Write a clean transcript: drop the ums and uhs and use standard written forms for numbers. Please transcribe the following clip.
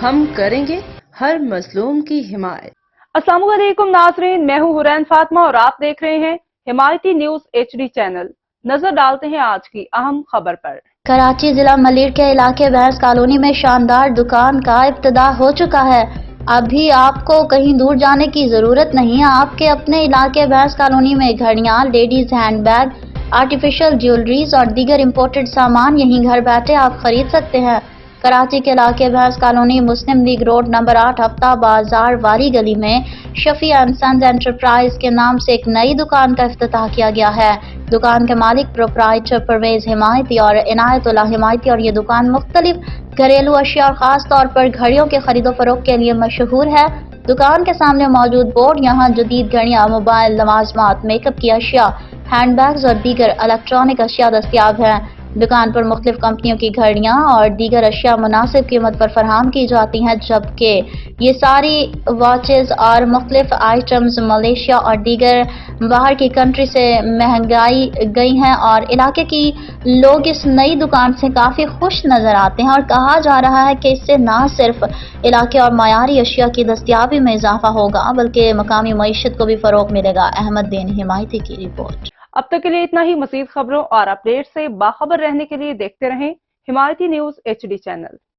ہم کریں گے ہر مظلوم کی حمایت۔ السلام علیکم ناظرین، میں ہوں حورین فاطمہ اور آپ دیکھ رہے ہیں حمایتی نیوز HD چینل۔ نظر ڈالتے ہیں آج کی اہم خبر پر۔ کراچی ضلع ملیر کے علاقے بحث کالونی میں شاندار دکان کا افتتاح ہو چکا ہے۔ ابھی آپ کو کہیں دور جانے کی ضرورت نہیں، آپ کے اپنے علاقے بحث کالونی میں گھڑیاں، لیڈیز ہینڈ بیگ، آرٹیفیشل جیولریز اور دیگر امپورٹڈ سامان یہیں گھر بیٹھے آپ خرید سکتے ہیں۔ کراچی کے علاقے بحث کالونی مسلم لیگ روڈ نمبر 8 ہفتہ بازار والی گلی میں شفیع اینڈ سنز انٹرپرائز کے نام سے ایک نئی دکان کا افتتاح کیا گیا ہے۔ دکان کے مالک پروپرائٹر پرویز حمایتی اور عنایت اللہ حمایتی اور یہ دکان مختلف گھریلو اشیاء اور خاص طور پر گھڑیوں کے خرید و فروخت کے لیے مشہور ہے۔ دکان کے سامنے موجود بورڈ یہاں جدید گھڑیاں، موبائل، لوازمات، میک اپ کی اشیاء، ہینڈ بیگز اور دیگر الیکٹرانک اشیاء دستیاب ہیں۔ دکان پر مختلف کمپنیوں کی گھڑیاں اور دیگر اشیاء مناسب قیمت پر فراہم کی جاتی ہیں، جبکہ یہ ساری واچز اور مختلف آئٹمز ملیشیا اور دیگر باہر کی کنٹری سے منگائی گئی ہیں اور علاقے کی لوگ اس نئی دکان سے کافی خوش نظر آتے ہیں اور کہا جا رہا ہے کہ اس سے نہ صرف علاقے اور معیاری اشیاء کی دستیابی میں اضافہ ہوگا بلکہ مقامی معیشت کو بھی فروغ ملے گا۔ احمد دین حمایتی کی رپورٹ۔ اب تک کے لیے اتنا ہی۔ مزید خبروں اور اپڈیٹ سے باخبر رہنے کے لیے دیکھتے رہیں حمایتی نیوز HD چینل۔